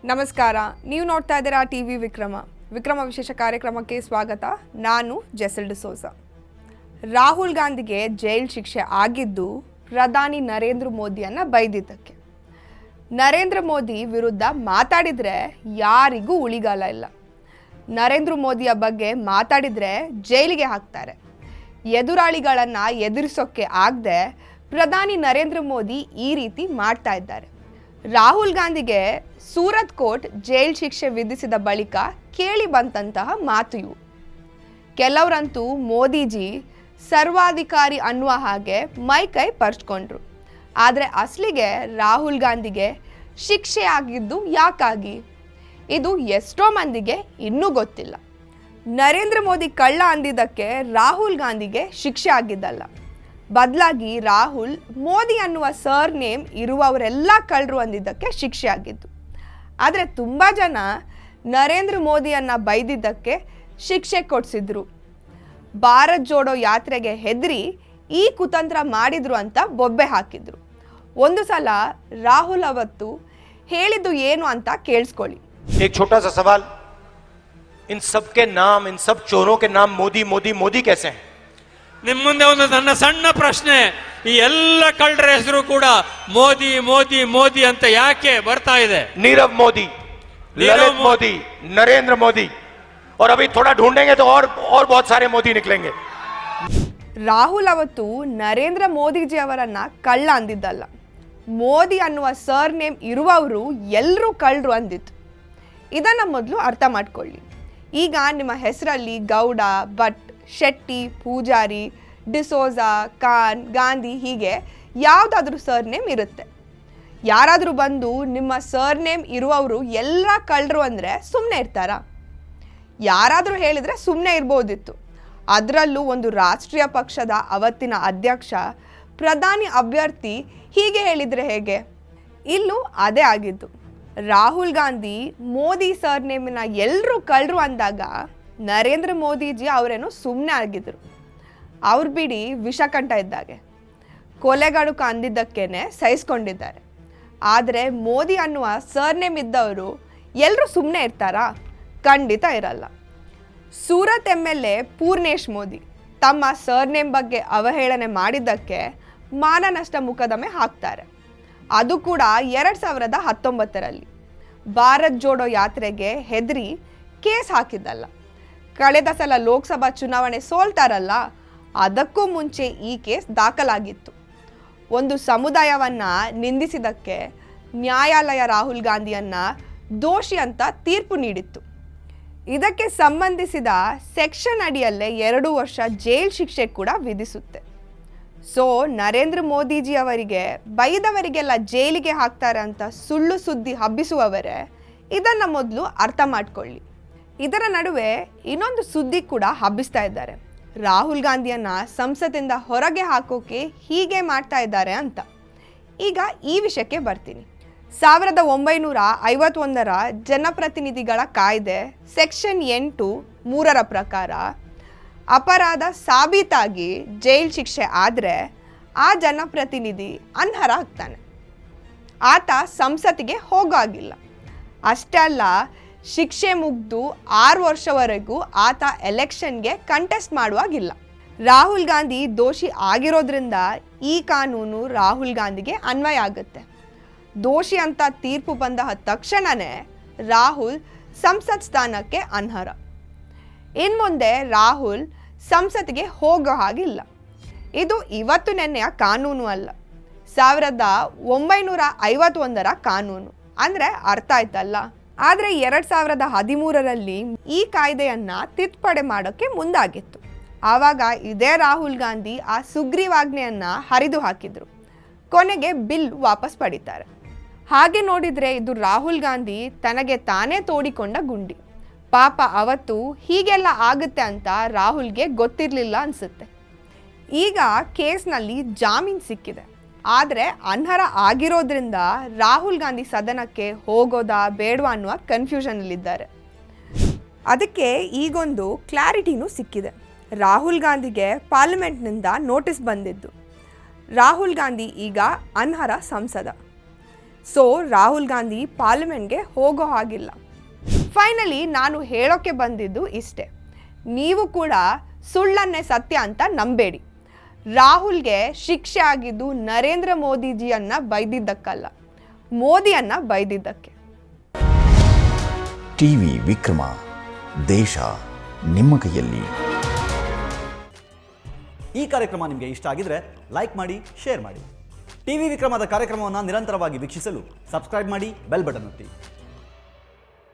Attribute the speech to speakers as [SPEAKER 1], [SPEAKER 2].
[SPEAKER 1] ನಮಸ್ಕಾರ. ನೀವು ನೋಡ್ತಾ ಇದ್ದೀರಾ ಟಿವಿ ವಿಕ್ರಮ ವಿಶೇಷ ಕಾರ್ಯಕ್ರಮಕ್ಕೆ ಸ್ವಾಗತ. ನಾನು ಜೆಸೆಲ್ ಡಿಸೋಜ. ರಾಹುಲ್ ಗಾಂಧಿಗೆ ಜೈಲ್ ಶಿಕ್ಷೆ ಆಗಿದ್ದು ಪ್ರಧಾನಿ ನರೇಂದ್ರ ಮೋದಿಯನ್ನು ಬೈದಿದ್ದಕ್ಕೆ. ನರೇಂದ್ರ ಮೋದಿ ವಿರುದ್ಧ ಮಾತಾಡಿದರೆ ಯಾರಿಗೂ ಉಳಿಗಾಲ ಇಲ್ಲ. ನರೇಂದ್ರ ಮೋದಿಯ ಬಗ್ಗೆ ಮಾತಾಡಿದರೆ ಜೈಲಿಗೆ ಹಾಕ್ತಾರೆ. ಎದುರಾಳಿಗಳನ್ನು ಎದುರಿಸೋಕ್ಕೆ ಆಗದೆ ಪ್ರಧಾನಿ ನರೇಂದ್ರ ಮೋದಿ ಈ ರೀತಿ ಮಾಡ್ತಾ ಇದ್ದಾರೆ. ರಾಹುಲ್ ಗಾಂಧಿಗೆ ಸೂರತ್ ಕೋರ್ಟ್ ಜೈಲ್ ಶಿಕ್ಷೆ ವಿಧಿಸಿದ ಬಳಿಕ ಕೇಳಿ ಬಂದಂತಹ ಮಾತು ಇವು. ಕೆಲವರಂತೂ ಮೋದಿಜಿ ಸರ್ವಾಧಿಕಾರಿ ಅನ್ನುವ ಹಾಗೆ ಮೈಕೈ ಪರ್ಚ್ಕೊಂಡ್ರು. ಆದರೆ ಅಸಲಿಗೆ ರಾಹುಲ್ ಗಾಂಧಿಗೆ ಶಿಕ್ಷೆ ಆಗಿದ್ದು ಯಾಕಾಗಿ? ಇದು ಎಷ್ಟೋ ಮಂದಿಗೆ ಇನ್ನೂ ಗೊತ್ತಿಲ್ಲ. ನರೇಂದ್ರ ಮೋದಿ ಕಳ್ಳ ಅಂದಿದ್ದಕ್ಕೆ ರಾಹುಲ್ ಗಾಂಧಿಗೆ ಶಿಕ್ಷೆ ಆಗಿದ್ದಲ್ಲ. ಬದಲಾಗಿ ರಾಹುಲ್ ಮೋದಿ ಅನ್ನುವ ಸರ್ ನೇಮ್ ಇರುವವರೆಲ್ಲ ಕಳ್ಳರು ಅಂದಿದ್ದಕ್ಕೆ ಶಿಕ್ಷೆ ಆಗಿದ್ದು. ಆದರೆ ತುಂಬ ಜನ ನರೇಂದ್ರ ಮೋದಿಯನ್ನು ಬೈದಿದ್ದಕ್ಕೆ ಶಿಕ್ಷೆ ಕೊಡಿಸಿದ್ರು. ಭಾರತ್ ಜೋಡೋ ಯಾತ್ರೆಗೆ ಹೆದರಿ ಈ ಕುತಂತ್ರ ಮಾಡಿದ್ರು ಅಂತ ಬೊಬ್ಬೆ ಹಾಕಿದ್ರು. ಒಂದು ಸಲ ರಾಹುಲ್ ಅವತ್ತು ಹೇಳಿದ್ದು ಏನು ಅಂತ ಕೇಳಿಸ್ಕೊಳ್ಳಿ.
[SPEAKER 2] एक छोटा सा सवाल, इन सब के नाम, इन सब चोरों के नाम मोदी मोदी मोदी कैसे हैं?
[SPEAKER 3] ನಿಮ್ಮ ಮುಂದೆ ಒಂದು ನನ್ನ ಸಣ್ಣ ಪ್ರಶ್ನೆ, ಈ ಎಲ್ಲ ಕಳ್ಳರ ಹೆಸರು ಕೂಡ ಮೋದಿ ಮೋದಿ ಮೋದಿ ಅಂತ ಯಾಕೆ ಬರ್ತಾ ಇದೆ?
[SPEAKER 2] नीरव मोदी, ललित मोदी, नरेंद्र मोदी, और अभी थोड़ा ढूंढेंगे तो और बहुत सारे मोदी निकलेंगे.
[SPEAKER 1] ರಾಹುಲ್ ಅವತ್ತು ನರೇಂದ್ರ ಮೋದಿಜಿ ಅವರನ್ನ ಕಳ್ಳ ಅಂದಿದ್ದಲ್ಲ. ಮೋದಿ ಅನ್ನುವ ಸರ್ ನೇಮ್ ಇರುವವರು ಎಲ್ಲರೂ ಕಳ್ಳರು ಅಂದಿತ್ತು. ಇದನ್ನು ಮೊದಲು ಅರ್ಥ ಮಾಡ್ಕೊಳ್ಳಿ. ಈಗ ನಿಮ್ಮ ಹೆಸರಲ್ಲಿ ಗೌಡ, ಭಟ್, ಶೆಟ್ಟಿ, ಪೂಜಾರಿ, ಡಿಸೋಜಾ, ಖಾನ್, ಗಾಂಧಿ ಹೀಗೆ ಯಾವುದಾದ್ರೂ ಸರ್ ನೇಮ್ ಇರುತ್ತೆ. ಯಾರಾದರೂ ಬಂದು ನಿಮ್ಮ ಸರ್ ನೇಮ್ ಇರುವವರು ಎಲ್ಲ ಕಳ್ಳರು ಅಂದರೆ ಸುಮ್ಮನೆ ಇರ್ತಾರಾ? ಯಾರಾದರೂ ಹೇಳಿದರೆ ಸುಮ್ಮನೆ ಇರ್ಬೋದಿತ್ತು. ಅದರಲ್ಲೂ ಒಂದು ರಾಷ್ಟ್ರೀಯ ಪಕ್ಷದ ಅವತ್ತಿನ ಅಧ್ಯಕ್ಷ, ಪ್ರಧಾನಿ ಅಭ್ಯರ್ಥಿ ಹೀಗೆ ಹೇಳಿದರೆ ಹೇಗೆ? ಇಲ್ಲೂ ಅದೇ ಆಗಿದ್ದು. ರಾಹುಲ್ ಗಾಂಧಿ ಮೋದಿ ಸರ್ ನೇಮಿನ ಎಲ್ಲರೂ ಕಳ್ಳರು ಅಂದಾಗ ನರೇಂದ್ರ ಮೋದಿಜಿ ಅವರೇನು ಸುಮ್ಮನೆ ಆಗಿದ್ರು. ಅವ್ರು ಬಿಡಿ ವಿಷಕಂಠ ಇದ್ದಾಗೆ ಕೊಲೆಗಡುಕ ಅಂದಿದ್ದಕ್ಕೇನೆ ಸಹಿಸ್ಕೊಂಡಿದ್ದಾರೆ. ಆದರೆ ಮೋದಿ ಅನ್ನುವ ಸರ್ ನೇಮ್ ಇದ್ದವರು ಎಲ್ಲರೂ ಸುಮ್ಮನೆ ಇರ್ತಾರಾ? ಖಂಡಿತ ಇರಲ್ಲ. ಸೂರತ್ MLA ಪೂರ್ಣೇಶ್ ಮೋದಿ ತಮ್ಮ ಸರ್ ನೇಮ್ ಬಗ್ಗೆ ಅವಹೇಳನೆ ಮಾಡಿದ್ದಕ್ಕೆ ಮಾನನಷ್ಟ ಮೊಕದ್ದಮೆ ಹಾಕ್ತಾರೆ. ಅದು ಕೂಡ 2019ರಲ್ಲಿ. ಭಾರತ್ ಜೋಡೋ ಯಾತ್ರೆಗೆ ಹೆದರಿ ಕೇಸ್ ಹಾಕಿದ್ದಲ್ಲ. ಕಳೆದ ಸಲ ಲೋಕಸಭಾ ಚುನಾವಣೆ ಸೋಲ್ತಾರಲ್ಲ, ಅದಕ್ಕೂ ಮುಂಚೆ ಈ ಕೇಸ್ ದಾಖಲಾಗಿತ್ತು. ಒಂದು ಸಮುದಾಯವನ್ನು ನಿಂದಿಸಿದ್ದಕ್ಕೆ ನ್ಯಾಯಾಲಯ ರಾಹುಲ್ ಗಾಂಧಿಯನ್ನು ದೋಷಿ ಅಂತ ತೀರ್ಪು ನೀಡಿತ್ತು. ಇದಕ್ಕೆ ಸಂಬಂಧಿಸಿದ ಸೆಕ್ಷನ್ ಅಡಿಯಲ್ಲೇ 2 ವರ್ಷ ಜೈಲ್ ಶಿಕ್ಷೆ ಕೂಡ ವಿಧಿಸುತ್ತೆ. ಸೊ ನರೇಂದ್ರ ಮೋದಿಜಿ ಅವರಿಗೆ ಬೈದವರಿಗೆಲ್ಲ ಜೈಲಿಗೆ ಹಾಕ್ತಾರೆ ಅಂತ ಸುಳ್ಳು ಸುದ್ದಿ ಹಬ್ಬಿಸುವವರೇ ಇದನ್ನು ಮೊದಲು ಅರ್ಥ ಮಾಡ್ಕೊಳ್ಳಿ. ಇದರ ನಡುವೆ ಇನ್ನೊಂದು ಸುದ್ದಿ ಕೂಡ ಹಬ್ಬಿಸ್ತಾ ಇದ್ದಾರೆ. ರಾಹುಲ್ ಗಾಂಧಿಯನ್ನು ಸಂಸತ್ತಿಂದ ಹೊರಗೆ ಹಾಕೋಕೆ ಹೀಗೆ ಮಾಡ್ತಾ ಇದ್ದಾರೆ ಅಂತ. ಈಗ ಈ ವಿಷಯಕ್ಕೆ ಬರ್ತೀನಿ. 1951ರ ಜನಪ್ರತಿನಿಧಿಗಳ ಕಾಯ್ದೆ ಸೆಕ್ಷನ್ 8(3) ಪ್ರಕಾರ ಅಪರಾಧ ಸಾಬೀತಾಗಿ ಜೈಲ್ ಶಿಕ್ಷೆ ಆದರೆ ಆ ಜನಪ್ರತಿನಿಧಿ ಅನರ್ಹ ಆಗ್ತಾನೆ. ಆತ ಸಂಸತ್ತಿಗೆ ಹೋಗಾಗಿಲ್ಲ. ಅಷ್ಟೇ ಅಲ್ಲ, ಶಿಕ್ಷೆ ಮುಗಿದು 6 ವರ್ಷವರೆಗೂ ಆತ ಎಲೆಕ್ಷನ್ಗೆ ಕಂಟೆಸ್ಟ್ ಮಾಡುವಾಗಿಲ್ಲ. ರಾಹುಲ್ ಗಾಂಧಿ ದೋಷಿ ಆಗಿರೋದ್ರಿಂದ ಈ ಕಾನೂನು ರಾಹುಲ್ ಗಾಂಧಿಗೆ ಅನ್ವಯ ಆಗುತ್ತೆ. ದೋಷಿ ಅಂತ ತೀರ್ಪು ಬಂದ ತಕ್ಷಣವೇ ರಾಹುಲ್ ಸಂಸತ್ ಸ್ಥಾನಕ್ಕೆ ಅನರ್ಹ. ಇನ್ನು ಮುಂದೆ ರಾಹುಲ್ ಸಂಸತ್ತಿಗೆ ಹೋಗೋ ಹಾಗಿಲ್ಲ. ಇದು ಇವತ್ತು ನೆನ್ನೆಯ ಕಾನೂನು ಅಲ್ಲ, 1951ರ ಕಾನೂನು. ಅಂದರೆ ಅರ್ಥ ಆಯ್ತಲ್ಲ. ಆದರೆ 2013ರಲ್ಲಿ ಈ ಕಾಯ್ದೆಯನ್ನು ತಿದ್ದುಪಡಿ ಮಾಡೋಕ್ಕೆ ಮುಂದಾಗಿತ್ತು. ಆವಾಗ ಇದೇ ರಾಹುಲ್ ಗಾಂಧಿ ಆ ಸುಗ್ರೀವಾಜ್ಞೆಯನ್ನು ಹರಿದು ಹಾಕಿದರು. ಕೊನೆಗೆ ಬಿಲ್ ವಾಪಸ್ ಪಡೀತಾರೆ. ಹಾಗೆ ನೋಡಿದರೆ ಇದು ರಾಹುಲ್ ಗಾಂಧಿ ತನಗೆ ತಾನೇ ತೋಡಿಕೊಂಡ ಗುಂಡಿ. ಪಾಪ ಅವತ್ತು ಹೀಗೆಲ್ಲ ಆಗುತ್ತೆ ಅಂತ ರಾಹುಲ್ಗೆ ಗೊತ್ತಿರಲಿಲ್ಲ ಅನಿಸುತ್ತೆ. ಈಗ ಕೇಸ್ನಲ್ಲಿ ಜಾಮೀನು ಸಿಕ್ಕಿದೆ. ಆದರೆ ಅನರ್ಹ ಆಗಿರೋದ್ರಿಂದ ರಾಹುಲ್ ಗಾಂಧಿ ಸದನಕ್ಕೆ ಹೋಗೋದಾ ಬೇಡವಾ ಅನ್ನುವ ಕನ್ಫ್ಯೂಷನಲ್ಲಿದ್ದಾರೆ. ಅದಕ್ಕೆ ಈಗೊಂದು ಕ್ಲಾರಿಟಿನೂ ಸಿಕ್ಕಿದೆ. ರಾಹುಲ್ ಗಾಂಧಿಗೆ ಪಾರ್ಲಿಮೆಂಟ್ನಿಂದ ನೋಟಿಸ್ ಬಂದಿದ್ದು. ರಾಹುಲ್ ಗಾಂಧಿ ಈಗ ಅನರ್ಹ ಸಂಸದ. ಸೊ ರಾಹುಲ್ ಗಾಂಧಿ ಪಾರ್ಲಿಮೆಂಟ್ಗೆ ಹೋಗೋ ಹಾಗಿಲ್ಲ. ಫೈನಲಿ ನಾನು ಹೇಳೋಕ್ಕೆ ಬಂದಿದ್ದು ಇಷ್ಟೇ, ನೀವು ಕೂಡ ಸುಳ್ಳನ್ನೇ ಸತ್ಯ ಅಂತ ನಂಬೇಡಿ. ರಾಹುಲ್ಗೆ ಶಿಕ್ಷೆ ಆಗಿದ್ದು ನರೇಂದ್ರ ಮೋದಿಜಿಯನ್ನು ಬೈದಿದ್ದಕ್ಕಲ್ಲ, ಮೋದಿಯನ್ನು ಬೈದಿದ್ದಕ್ಕೆ.
[SPEAKER 4] ಟಿವಿ ವಿಕ್ರಮ, ದೇಶ ನಿಮ್ಮ ಕೈಯಲ್ಲಿ.
[SPEAKER 5] ಈ ಕಾರ್ಯಕ್ರಮ ನಿಮಗೆ ಇಷ್ಟ ಆಗಿದ್ರೆ ಲೈಕ್ ಮಾಡಿ, ಶೇರ್ ಮಾಡಿ. ಟಿವಿ ವಿಕ್ರಮದ ಕಾರ್ಯಕ್ರಮವನ್ನು ನಿರಂತರವಾಗಿ ವೀಕ್ಷಿಸಲು ಸಬ್ಸ್ಕ್ರೈಬ್ ಮಾಡಿ, ಬೆಲ್ ಬಟನ್ ಒತ್ತಿ.